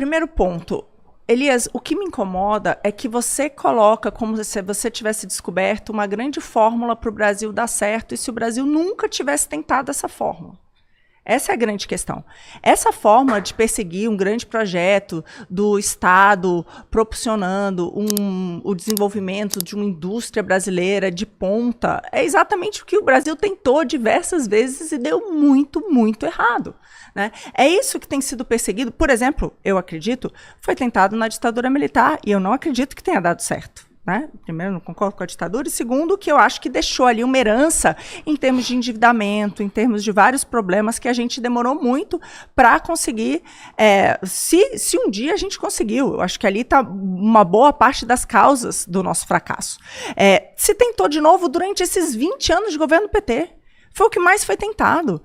Primeiro ponto, Elias, o que me incomoda é que você coloca como se você tivesse descoberto uma grande fórmula para o Brasil dar certo e se o Brasil nunca tivesse tentado essa fórmula. Essa é a grande questão. Essa forma de perseguir um grande projeto do Estado proporcionando o desenvolvimento de uma indústria brasileira de ponta é exatamente o que o Brasil tentou diversas vezes e deu muito, muito errado. Né? É isso que tem sido perseguido. Por exemplo, eu acredito, foi tentado na ditadura militar e eu não acredito que tenha dado certo. Né? Primeiro, não concordo com a ditadura, e segundo, que eu acho que deixou ali uma herança em termos de endividamento, em termos de vários problemas que a gente demorou muito para conseguir, se um dia a gente conseguiu. Eu acho que ali está uma boa parte das causas do nosso fracasso. Se tentou de novo durante esses 20 anos de governo PT. Foi o que mais foi tentado.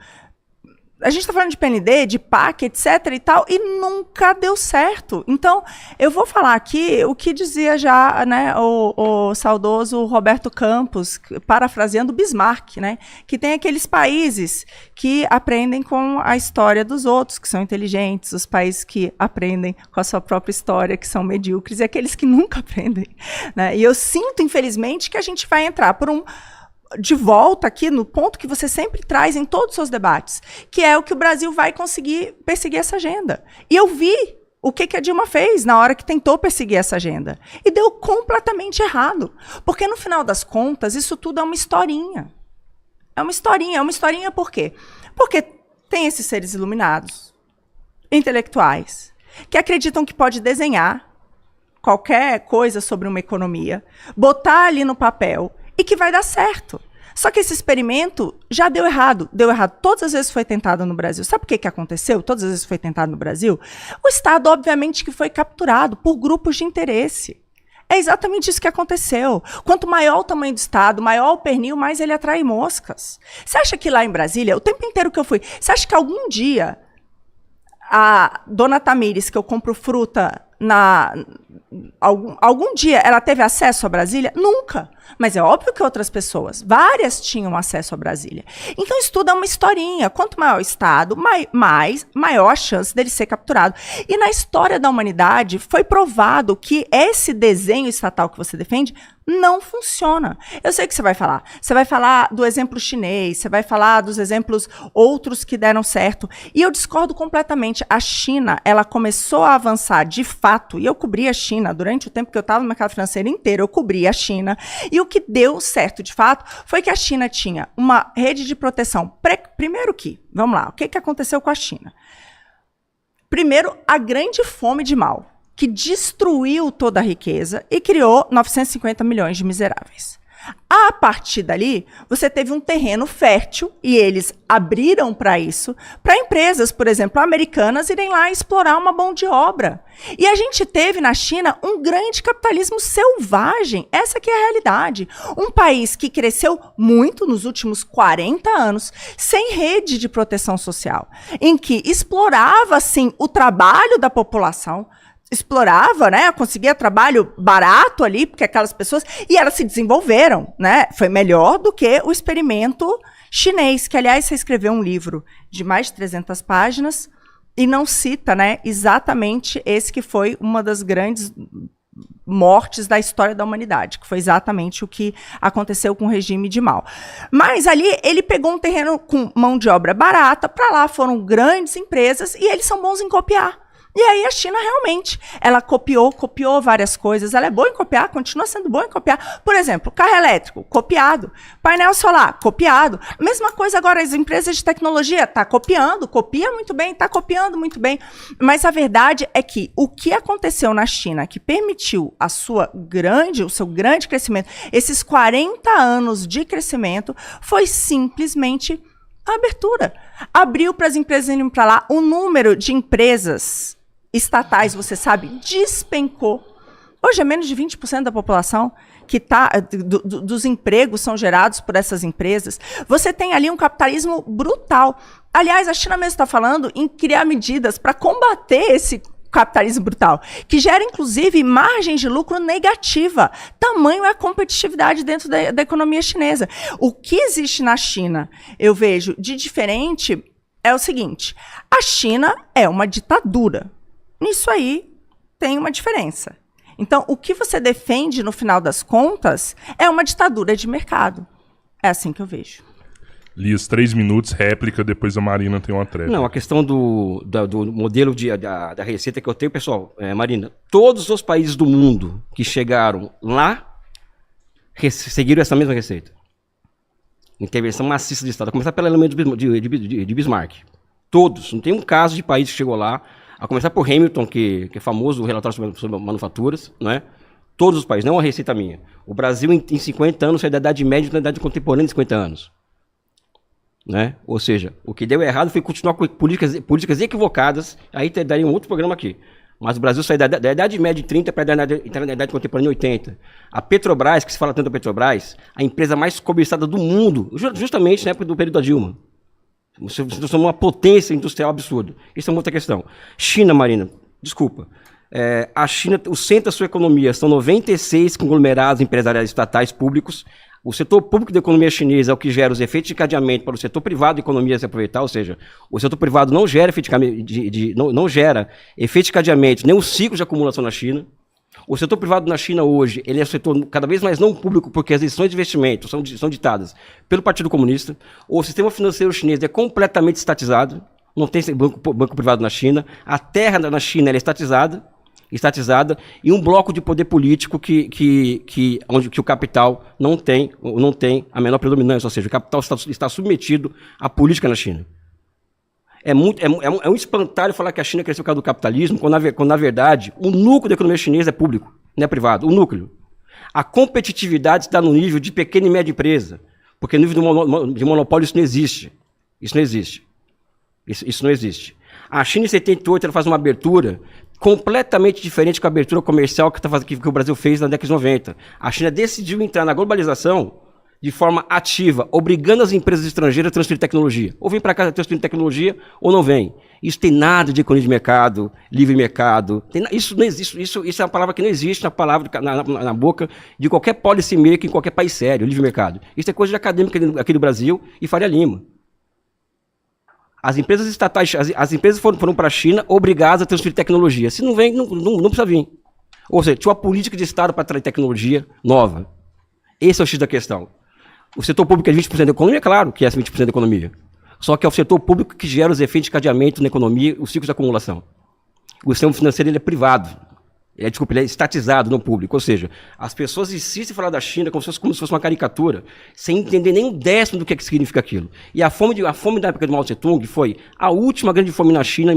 A gente está falando de PND, de PAC, etc. e tal, e nunca deu certo. Então, eu vou falar aqui o que dizia já, né, o saudoso Roberto Campos, parafraseando Bismarck, né, que tem aqueles países que aprendem com a história dos outros, que são inteligentes, os países que aprendem com a sua própria história, que são medíocres, e aqueles que nunca aprendem. Né? E eu sinto, infelizmente, que a gente vai entrar por de volta aqui no ponto que você sempre traz em todos os seus debates, que é o que o Brasil vai conseguir perseguir essa agenda. E eu vi o que a Dilma fez na hora que tentou perseguir essa agenda. E deu completamente errado. Porque, no final das contas, isso tudo é uma historinha. É uma historinha por quê? Porque tem esses seres iluminados, intelectuais, que acreditam que pode desenhar qualquer coisa sobre uma economia, botar ali no papel e que vai dar certo. Só que esse experimento já deu errado. Deu errado todas as vezes que foi tentado no Brasil. Sabe o que aconteceu? Todas as vezes que foi tentado no Brasil? O Estado, obviamente, que foi capturado por grupos de interesse. É exatamente isso que aconteceu. Quanto maior o tamanho do Estado, maior o pernil, mais ele atrai moscas. Você acha que lá em Brasília, o tempo inteiro que eu fui, você acha que algum dia a dona Tamires, que eu compro fruta algum dia ela teve acesso a Brasília? Nunca. Mas é óbvio que outras pessoas, várias tinham acesso a Brasília. Então isso tudo é uma historinha. Quanto maior o Estado, maior a chance dele ser capturado. E na história da humanidade foi provado que esse desenho estatal que você defende não funciona. Eu sei o que você vai falar. Você vai falar do exemplo chinês, você vai falar dos exemplos outros que deram certo. E eu discordo completamente. A China, ela começou a avançar de fato, e eu cobri a China durante o tempo que eu estava no mercado financeiro inteiro, eu cobri a China, e o que deu certo de fato foi que a China tinha uma rede de proteção. Primeiro que, vamos lá, o que aconteceu com a China? Primeiro, a grande fome de Mao, que destruiu toda a riqueza e criou 950 milhões de miseráveis. A partir dali, você teve um terreno fértil, e eles abriram para isso, para empresas, por exemplo, americanas, irem lá explorar uma mão de obra. E a gente teve na China um grande capitalismo selvagem. Essa que é a realidade. Um país que cresceu muito nos últimos 40 anos, sem rede de proteção social, em que explorava, sim, o trabalho da população, explorava, né, conseguia trabalho barato ali, porque aquelas pessoas, e elas se desenvolveram, né, foi melhor do que o experimento chinês, que aliás você escreveu um livro de mais de 300 páginas e não cita, né, exatamente esse que foi uma das grandes mortes da história da humanidade, que foi exatamente o que aconteceu com o regime de Mao. Mas ali ele pegou um terreno com mão de obra barata, para lá foram grandes empresas e eles são bons em copiar. E aí a China realmente, ela copiou várias coisas, ela é boa em copiar, continua sendo boa em copiar. Por exemplo, carro elétrico, copiado. Painel solar, copiado. Mesma coisa agora, as empresas de tecnologia, está copiando, copia muito bem, está copiando muito bem. Mas a verdade é que o que aconteceu na China, que permitiu o seu grande crescimento, esses 40 anos de crescimento, foi simplesmente a abertura. Abriu para as empresas irem para lá, o número de empresas estatais, você sabe, despencou. Hoje é menos de 20% da população que dos empregos são gerados por essas empresas. Você tem ali um capitalismo brutal. Aliás, a China mesmo está falando em criar medidas para combater esse capitalismo brutal, que gera, inclusive, margem de lucro negativa. Tamanho é a competitividade dentro da economia chinesa. O que existe na China, eu vejo, de diferente é o seguinte: a China é uma ditadura. Nisso aí tem uma diferença. Então, o que você defende, no final das contas, é uma ditadura de mercado. É assim que eu vejo. Lias, 3 minutos, réplica, depois a Marina tem uma tréplica. Não, a questão do modelo da receita que eu tenho, pessoal, Marina, todos os países do mundo que chegaram lá seguiram essa mesma receita. Intervenção maciça de Estado. A começar pelo elemento de Bismarck. Todos. Não tem um caso de país que chegou lá, a começar por Hamilton, que é famoso, o relatório sobre manufaturas, não é? Todos os países, não é uma receita minha. O Brasil, em 50 anos, saiu da Idade Média para a Idade Contemporânea em 50 anos. Né? Ou seja, o que deu errado foi continuar com políticas equivocadas, aí daria um outro programa aqui. Mas o Brasil saiu da Idade Média de 30 para a Idade Contemporânea em 80. A Petrobras, que se fala tanto da Petrobras, a empresa mais cobiçada do mundo, justamente na época do período da Dilma. Você transformou uma potência industrial absurda. Isso é uma outra questão. China, Marina, desculpa. A China, o centro da sua economia são 96 conglomerados empresariais estatais públicos. O setor público da economia chinesa é o que gera os efeitos de cadeamento para o setor privado da economia se aproveitar, ou seja, o setor privado não gera efeito de cadeamento, nem o ciclo de acumulação na China. O setor privado na China hoje, ele é um setor cada vez mais não público, porque as decisões de investimento são ditadas pelo Partido Comunista. O sistema financeiro chinês é completamente estatizado, não tem banco privado na China. A terra na China é estatizada, e um bloco de poder político onde o capital não tem a menor predominância, ou seja, o capital está submetido à política na China. É um espantalho falar que a China cresceu por causa do capitalismo, quando na verdade o núcleo da economia chinesa é público, não é privado, o núcleo. A competitividade está no nível de pequena e média empresa, porque no nível de monopólio isso não existe. Isso não existe. A China em 78 ela faz uma abertura completamente diferente com a abertura comercial que o Brasil fez na década de 90. A China decidiu entrar na globalização de forma ativa, obrigando as empresas estrangeiras a transferir tecnologia. Ou vem para cá transferir tecnologia, ou não vem. Isso tem nada de economia de mercado, livre mercado. Isso não existe. Isso é uma palavra que não existe na boca de qualquer policy maker em qualquer país sério, livre mercado. Isso é coisa de acadêmica aqui do Brasil e Faria Lima. As empresas estatais, as empresas foram para a China obrigadas a transferir tecnologia. Se não vem, não precisa vir. Ou seja, tinha uma política de Estado para trazer tecnologia nova. Esse é o X da questão. O setor público é 20% da economia, claro que é 20% da economia. Só que é o setor público que gera os efeitos de cadeamento na economia, os ciclos de acumulação. O sistema financeiro ele é privado. Ele é estatizado no público. Ou seja, as pessoas insistem em falar da China como se fosse uma caricatura, sem entender nem um décimo do que significa aquilo. E a fome da época do Mao Tse-tung foi a última grande fome na China.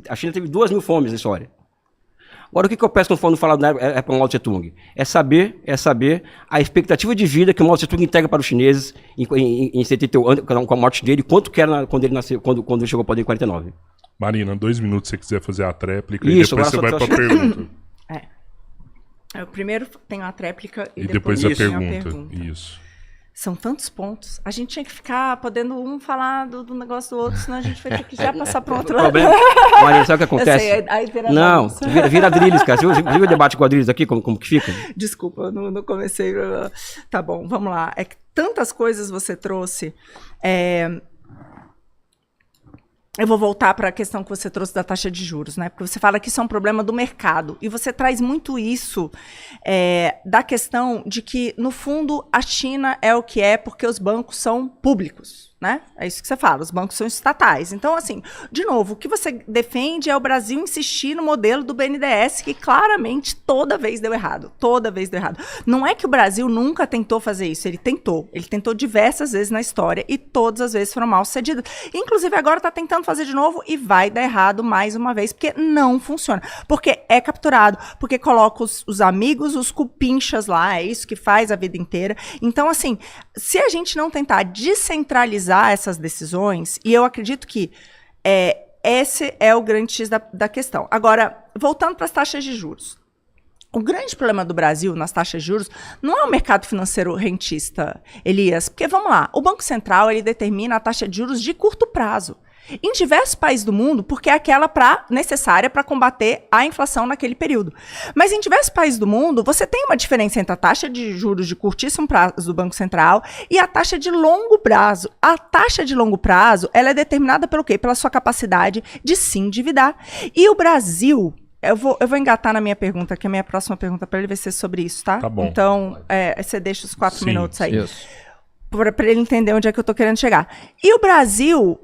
A China teve 2.000 fomes na história. Agora, o que eu peço quando falo da época do Mao Tse-tung? É saber a expectativa de vida que o Mao Tse-tung entrega para os chineses em 78, com a morte dele, quanto que era quando ele nasceu, quando ele chegou ao poder em 49. Marina, 2 minutos se você quiser fazer a tréplica e depois você vai para a pergunta. Eu primeiro tenho a tréplica e depois a pergunta. Isso. São tantos pontos. A gente tinha que ficar podendo falar do negócio do outro, senão a gente vai ter que já passar para outro lado. Marina, sabe o que acontece? Não, vira Drilis, cara. Você viu o debate com a Drilis aqui, como que fica? Desculpa, eu não comecei. Tá bom, vamos lá. É que tantas coisas você trouxe. Eu vou voltar para a questão que você trouxe da taxa de juros, né? Porque você fala que isso é um problema do mercado. E você traz muito isso da questão de que, no fundo, a China é o que é porque os bancos são públicos, né? É isso que você fala, os bancos são estatais. Então, assim, de novo, o que você defende é o Brasil insistir no modelo do BNDES, que claramente toda vez deu errado. Toda vez deu errado. Não é que o Brasil nunca tentou fazer isso, ele tentou. Ele tentou diversas vezes na história e todas as vezes foram mal sucedidas. Inclusive, agora está tentando fazer de novo e vai dar errado mais uma vez, porque não funciona. Porque é capturado, porque coloca os amigos, os cupinchas lá, é isso que faz a vida inteira. Então, assim, se a gente não tentar descentralizar essas decisões, e eu acredito que esse é o grande X da questão. Agora, voltando para as taxas de juros. O grande problema do Brasil nas taxas de juros não é o mercado financeiro rentista, Elias, porque, vamos lá, o Banco Central ele determina a taxa de juros de curto prazo. Em diversos países do mundo, porque é aquela necessária para combater a inflação naquele período. Mas em diversos países do mundo, você tem uma diferença entre a taxa de juros de curtíssimo prazo do Banco Central e a taxa de longo prazo. A taxa de longo prazo, ela é determinada pelo quê? Pela sua capacidade de se endividar. E o Brasil... Eu vou engatar na minha pergunta, que a minha próxima pergunta para ele vai ser sobre isso, tá? Tá bom. Então, você deixa os 4 minutos aí. Isso. Para ele entender onde é que eu estou querendo chegar. E o Brasil...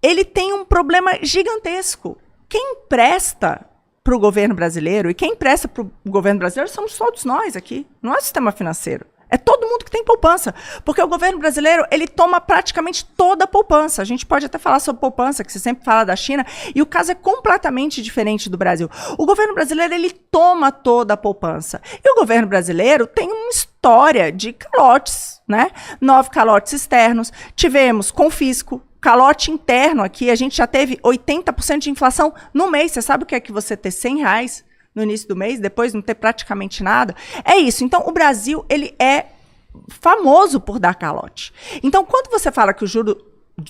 ele tem um problema gigantesco. Quem empresta para o governo brasileiro, e quem empresta para o governo brasileiro somos todos nós aqui, não é o sistema financeiro. É todo mundo que tem poupança, porque o governo brasileiro, ele toma praticamente toda a poupança. A gente pode até falar sobre poupança, que você sempre fala da China, e o caso é completamente diferente do Brasil. O governo brasileiro, ele toma toda a poupança. E o governo brasileiro tem uma história de calotes, né? 9 calotes externos, tivemos confisco, calote interno aqui, a gente já teve 80% de inflação no mês. Você sabe o que é que você ter R$100 no início do mês, depois não ter praticamente nada? É isso. Então, o Brasil, ele é famoso por dar calote. Então, quando você fala que o juro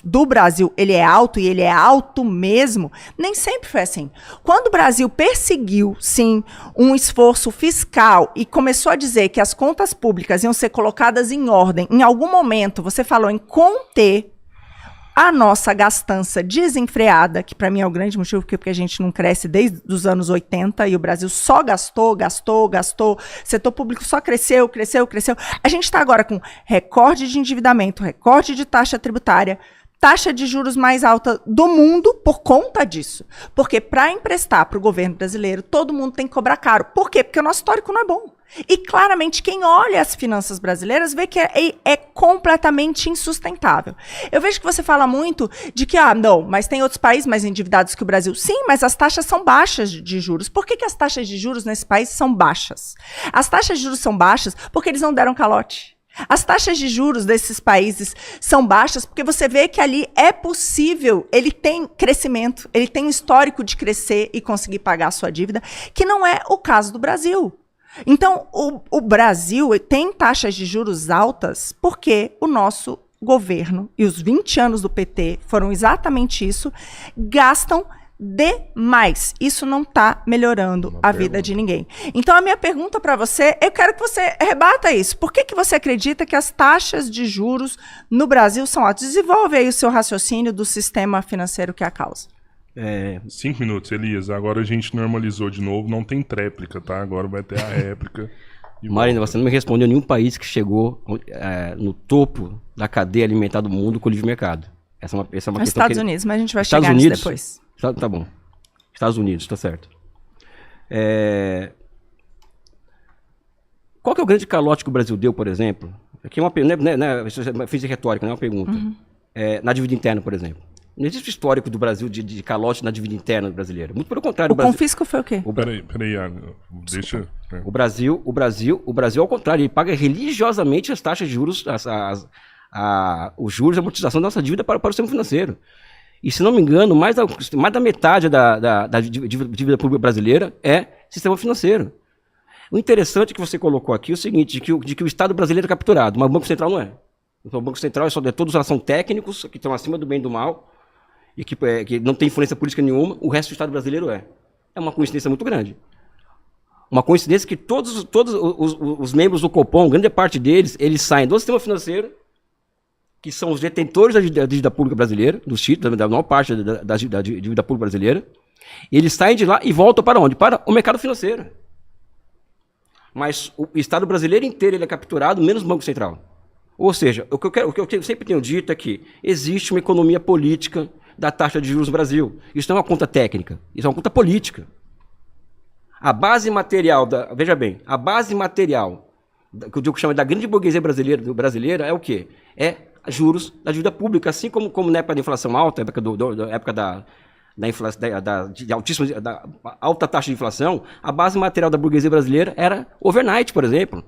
do Brasil, ele é alto, e ele é alto mesmo, nem sempre foi assim. Quando o Brasil perseguiu, sim, um esforço fiscal e começou a dizer que as contas públicas iam ser colocadas em ordem, em algum momento você falou em conter a nossa gastança desenfreada, que para mim é o grande motivo porque a gente não cresce desde os anos 80 e o Brasil só gastou. O setor público só cresceu. A gente está agora com recorde de endividamento, recorde de taxa tributária, taxa de juros mais alta do mundo por conta disso. Porque para emprestar para o governo brasileiro, todo mundo tem que cobrar caro. Por quê? Porque o nosso histórico não é bom. E claramente quem olha as finanças brasileiras vê que é completamente insustentável. Eu vejo que você fala muito de que, não, mas tem outros países mais endividados que o Brasil. Sim, mas as taxas são baixas de juros. Por que as taxas de juros nesse país são baixas? As taxas de juros são baixas porque eles não deram calote. As taxas de juros desses países são baixas porque você vê que ali é possível, ele tem crescimento, ele tem um histórico de crescer e conseguir pagar a sua dívida, que não é o caso do Brasil. Então, o Brasil tem taxas de juros altas porque o nosso governo, e os 20 anos do PT foram exatamente isso, gastam demais. Isso não está melhorando a vida de ninguém. Então, a minha pergunta para você, eu quero que você rebata isso. Por que você acredita que as taxas de juros no Brasil são altas? Desenvolve aí o seu raciocínio do sistema financeiro que é a causa. 5 minutos, Elias. Agora a gente normalizou de novo. Não tem tréplica, tá? Agora vai ter a réplica. Marina, você não me respondeu nenhum país que chegou no topo da cadeia alimentar do mundo com o livre mercado. Essa é uma questão. Estados Unidos, mas a gente vai Estados chegar Unidos, nisso depois. Tá bom. Estados Unidos, tá certo. Qual que é o grande calote que o Brasil deu, por exemplo? Aqui é uma fiz de retórica, não é uma pergunta. Na dívida interna, por exemplo. Não existe histórico do Brasil de calote na dívida interna brasileira. Muito pelo contrário. O confisco foi o quê? Peraí, deixa... O Brasil, ao contrário, ele paga religiosamente as taxas de juros, os juros e a amortização da nossa dívida para o sistema financeiro. E, se não me engano, mais da metade da dívida pública brasileira é sistema financeiro. O interessante que você colocou aqui é o seguinte, de que o Estado brasileiro é capturado, mas o Banco Central não é. Então, o Banco Central todos são técnicos, que estão acima do bem e do mal, e que não tem influência política nenhuma, o resto do Estado brasileiro é. É uma coincidência muito grande. Uma coincidência que todos os membros do Copom, grande parte deles, eles saem do sistema financeiro, que são os detentores da dívida pública brasileira, dos títulos, da maior parte da dívida pública brasileira, eles saem de lá e voltam para onde? Para o mercado financeiro. Mas o Estado brasileiro inteiro ele é capturado, menos o Banco Central. Ou seja, o que eu sempre tenho dito é que existe uma economia política da taxa de juros no Brasil. Isso não é uma conta técnica, isso é uma conta política. A base material, veja bem, a base material, que eu digo que chama da grande burguesia brasileira é o quê? É juros da dívida pública, assim como na época da inflação alta, época da alta taxa de inflação, a base material da burguesia brasileira era overnight, por exemplo.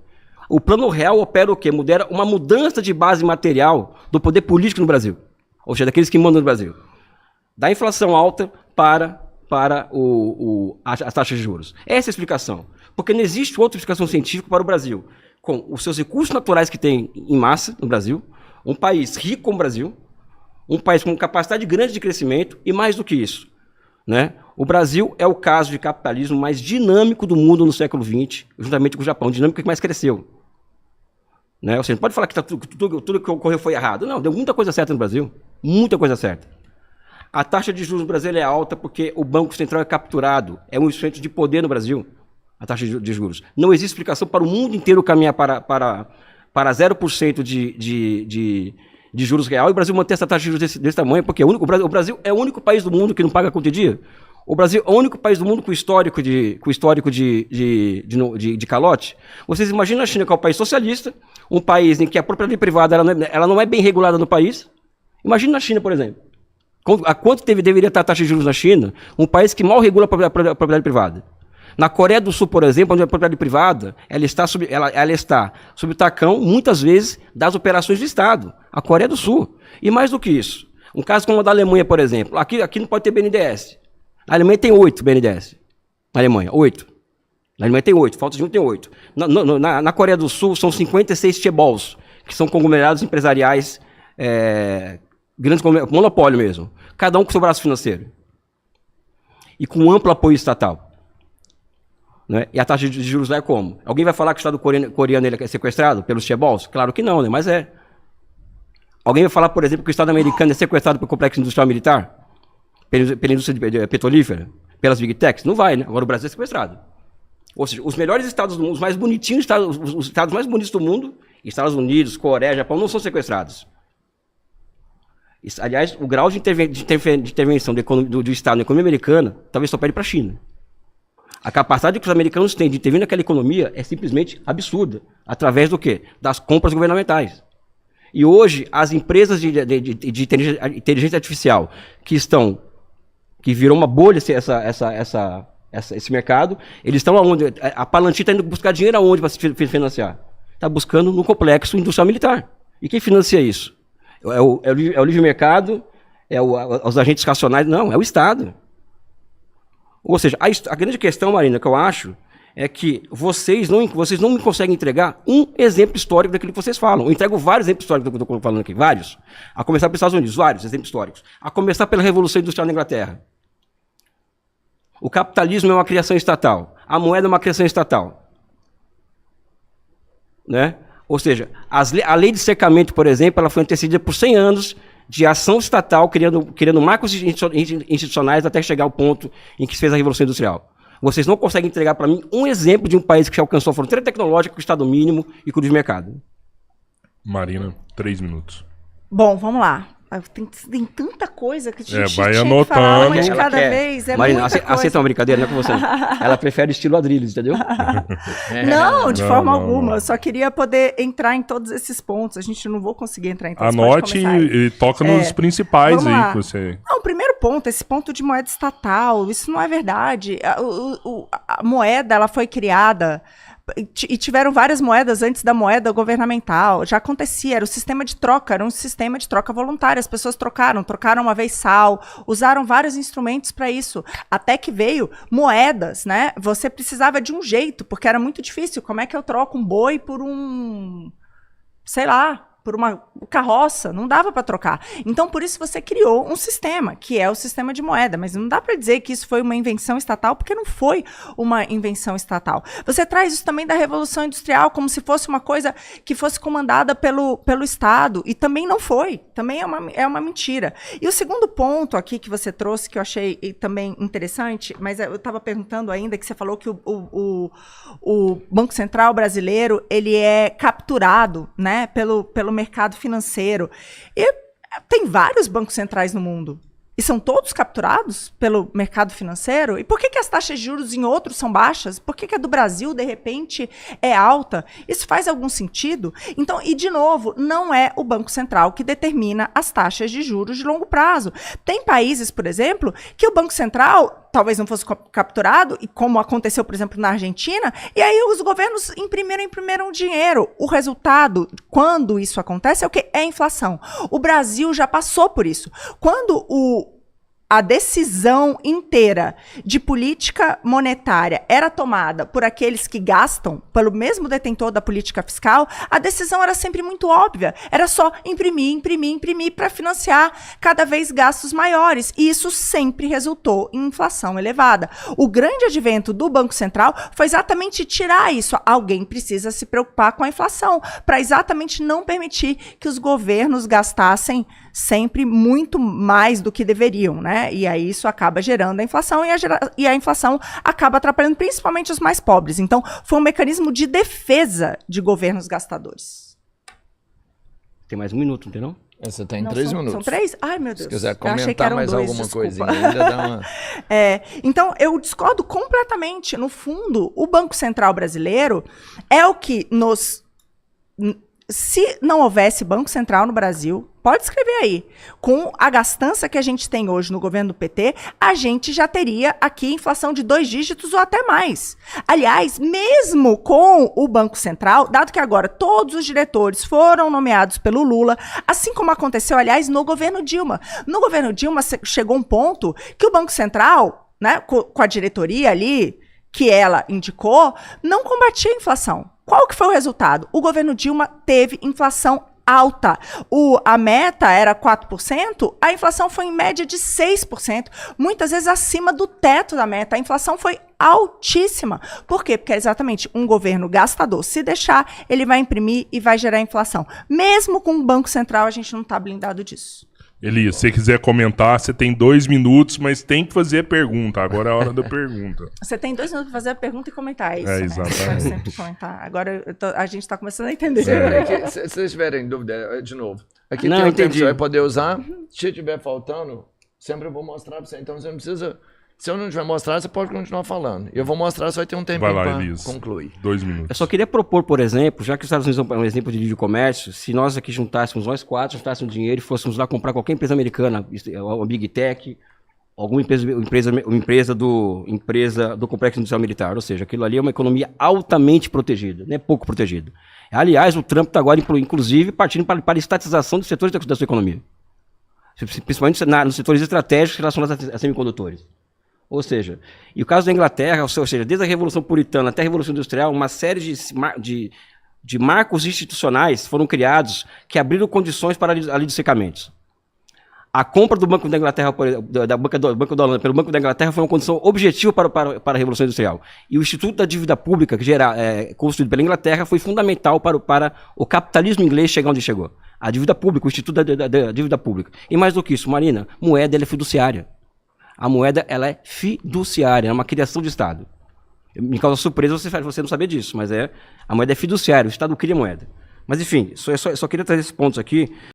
O Plano Real opera o quê? Uma mudança de base material do poder político no Brasil. Ou seja, daqueles que mandam no Brasil. Da inflação alta para as taxas de juros. Essa é a explicação. Porque não existe outra explicação científica para o Brasil. Com os seus recursos naturais que tem em massa no Brasil, um país rico como o Brasil, Um país com capacidade grande de crescimento e mais do que isso, né? O Brasil é o caso de capitalismo mais dinâmico do mundo no século XX, juntamente com o Japão, dinâmico que mais cresceu. Né? Ou seja, não pode falar que tudo que ocorreu foi errado. Não, deu muita coisa certa no Brasil. Muita coisa certa. A taxa de juros no Brasil é alta porque o Banco Central é capturado. É um instrumento de poder no Brasil, a taxa de juros. Não existe explicação para o mundo inteiro caminhar para 0% de juros real e o Brasil manter essa taxa de juros desse tamanho, porque o Brasil é o único país do mundo que não paga conta de dia. O Brasil é o único país do mundo com histórico de calote. Vocês imaginam a China, que é um país socialista, um país em que a propriedade privada ela não é bem regulada no país. Imagina a China, por exemplo. A quanto deveria estar a taxa de juros na China? Um país que mal regula a propriedade privada. Na Coreia do Sul, por exemplo, onde a propriedade privada ela está sob o tacão, muitas vezes, das operações do Estado. A Coreia do Sul. E mais do que isso. Um caso como o da Alemanha, por exemplo. Aqui não pode ter BNDES. Na Alemanha tem 8 BNDES. Na Alemanha, 8. Na Alemanha tem 8, falta de um tem 8. Na Coreia do Sul são 56 chaebols, que são conglomerados empresariais, grandes monopólio mesmo. Cada um com seu braço financeiro. E com amplo apoio estatal. Né? E a taxa de juros lá é como? Alguém vai falar que o Estado coreano ele é sequestrado pelos chaebols? Claro que não, né? Mas é. Alguém vai falar, por exemplo, que o Estado americano é sequestrado pelo complexo industrial militar? Pela indústria petrolífera? Pelas big techs? Não vai, né? Agora o Brasil é sequestrado. Ou seja, os melhores estados do mundo, os mais bonitinhos, os estados mais bonitos do mundo, Estados Unidos, Coreia, Japão, não são sequestrados. Aliás, o grau de intervenção do Estado na economia americana talvez só perde para a China. A capacidade que os americanos têm de intervir naquela economia é simplesmente absurda. Através do quê? Das compras governamentais. E hoje, as empresas de inteligência artificial que virou uma bolha esse mercado, eles estão aonde? A Palantir está indo buscar dinheiro aonde para se financiar? Está buscando no complexo industrial militar. E quem financia isso? É o livre mercado? Os agentes racionais? Não, é o Estado. Ou seja, a grande questão, Marina, que eu acho, é que vocês não me conseguem entregar um exemplo histórico daquilo que vocês falam. Eu entrego vários exemplos históricos do que eu estou falando aqui, vários. A começar pelos Estados Unidos, vários exemplos históricos. A começar pela Revolução Industrial na Inglaterra. O capitalismo é uma criação estatal. A moeda é uma criação estatal. Né? Ou seja, a lei de cercamento, por exemplo, ela foi antecedida por 100 anos de ação estatal, criando marcos institucionais até chegar ao ponto em que se fez a Revolução Industrial. Vocês não conseguem entregar para mim um exemplo de um país que alcançou a fronteira tecnológica com o Estado mínimo e com o livre mercado. Marina, 3 minutos. Bom, vamos lá. Tem tanta coisa que a gente vai tinha anotando. que falar uma de cada vez. Marina, muita coisa. aceita uma brincadeira, não é com você. Ela prefere estilo Adrilles, entendeu? Não, de forma alguma. Eu só queria poder entrar em todos esses pontos. A gente não vou conseguir entrar em todos. Anote e toca nos principais aí que você... Não, o primeiro ponto, esse ponto de moeda estatal, isso não é verdade. A moeda, ela foi criada... E tiveram várias moedas antes da moeda governamental. Já acontecia, era um sistema de troca voluntária. As pessoas trocaram uma vez sal, usaram vários instrumentos para isso. Até que veio moedas, né? Você precisava de um jeito, porque era muito difícil. Como é que eu troco um boi por por uma carroça? Não dava para trocar. Então, por isso você criou um sistema, que é o sistema de moeda. Mas não dá para dizer que isso foi uma invenção estatal, porque não foi uma invenção estatal. Você traz isso também da Revolução Industrial, como se fosse uma coisa que fosse comandada pelo Estado. E também não foi. Também é uma mentira. E o segundo ponto aqui que você trouxe, que eu achei também interessante, mas eu estava perguntando ainda, que você falou que o Banco Central brasileiro, ele é capturado, né, pelo mercado financeiro. E tem vários bancos centrais no mundo. E são todos capturados pelo mercado financeiro? E por que as taxas de juros em outros são baixas? Por que a do Brasil, de repente, é alta? Isso faz algum sentido? Então, e de novo, não é o Banco Central que determina as taxas de juros de longo prazo. Tem países, por exemplo, que o Banco Central talvez não fosse capturado, e como aconteceu, por exemplo, na Argentina, e aí os governos imprimiram dinheiro. O resultado, quando isso acontece, é o quê? É a inflação. O Brasil já passou por isso. Quando a decisão inteira de política monetária era tomada por aqueles que gastam, pelo mesmo detentor da política fiscal, a decisão era sempre muito óbvia. Era só imprimir para financiar cada vez gastos maiores. E isso sempre resultou em inflação elevada. O grande advento do Banco Central foi exatamente tirar isso. Alguém precisa se preocupar com a inflação, para exatamente não permitir que os governos gastassem sempre muito mais do que deveriam, né? E aí isso acaba gerando a inflação e a inflação acaba atrapalhando principalmente os mais pobres. Então, foi um mecanismo de defesa de governos gastadores. Tem mais um minuto, não tem não? Você tem Não, 3 minutos. São 3? Ai, meu Deus. Se quiser Eu achei que comentar eram mais 2, alguma desculpa. coisinha, ainda dá uma... Então, eu discordo completamente. No fundo, o Banco Central brasileiro é o que nos... Se não houvesse Banco Central no Brasil, pode escrever aí, com a gastança que a gente tem hoje no governo do PT, a gente já teria aqui inflação de 2 dígitos ou até mais. Aliás, mesmo com o Banco Central, dado que agora todos os diretores foram nomeados pelo Lula, assim como aconteceu, aliás, no governo Dilma. No governo Dilma chegou um ponto que o Banco Central, né, com a diretoria ali, que ela indicou, não combatia a inflação. Qual que foi o resultado? O governo Dilma teve inflação alta. A meta era 4%, a inflação foi em média de 6%, muitas vezes acima do teto da meta. A inflação foi altíssima. Por quê? Porque é exatamente um governo gastador. Se deixar, ele vai imprimir e vai gerar inflação. Mesmo com o Banco Central, a gente não está blindado disso. Elias, se você quiser comentar, você tem 2 minutos, mas tem que fazer a pergunta. Agora é a hora da pergunta. Você tem 2 minutos para fazer a pergunta e comentar isso, né? Exatamente. Você vai sempre comentar. Agora a gente está começando a entender. Se vocês tiverem dúvida, de novo. Aqui Não, tem um tempo que entendi. você vai poder usar. Se tiver faltando, sempre eu vou mostrar para você. Então você não precisa... Se eu não tiver mostrar, você pode continuar falando. Eu vou mostrar, você vai ter um tempo Vai lá, para Elias. concluir. 2 minutos. Eu só queria propor, por exemplo, já que os Estados Unidos é um exemplo de livre comércio, se nós aqui juntássemos, nós 4, juntássemos dinheiro e fôssemos lá comprar qualquer empresa americana, uma Big Tech, alguma empresa do Complexo Industrial Militar, ou seja, aquilo ali é uma economia altamente protegida, não é pouco protegida. Aliás, o Trump está agora, inclusive, partindo para a estatização dos setores da sua economia, principalmente nos setores estratégicos relacionados a semicondutores. Ou seja, e o caso da Inglaterra, ou seja, desde a Revolução Puritana até a Revolução Industrial, uma série de marcos institucionais foram criados que abriram condições para a lei dos secamentos. A compra do Banco da Inglaterra, da Banca da Holanda pelo Banco da Inglaterra foi uma condição objetiva para a Revolução Industrial. E o Instituto da Dívida Pública, construído pela Inglaterra, foi fundamental para o capitalismo inglês chegar onde chegou. A dívida pública, o Instituto da Dívida Pública. E mais do que isso, Marina, moeda ela é fiduciária. A moeda ela é fiduciária, é uma criação de Estado. Me causa surpresa você não saber disso, mas a moeda é fiduciária, o Estado cria moeda. Mas enfim, só queria trazer esses pontos aqui.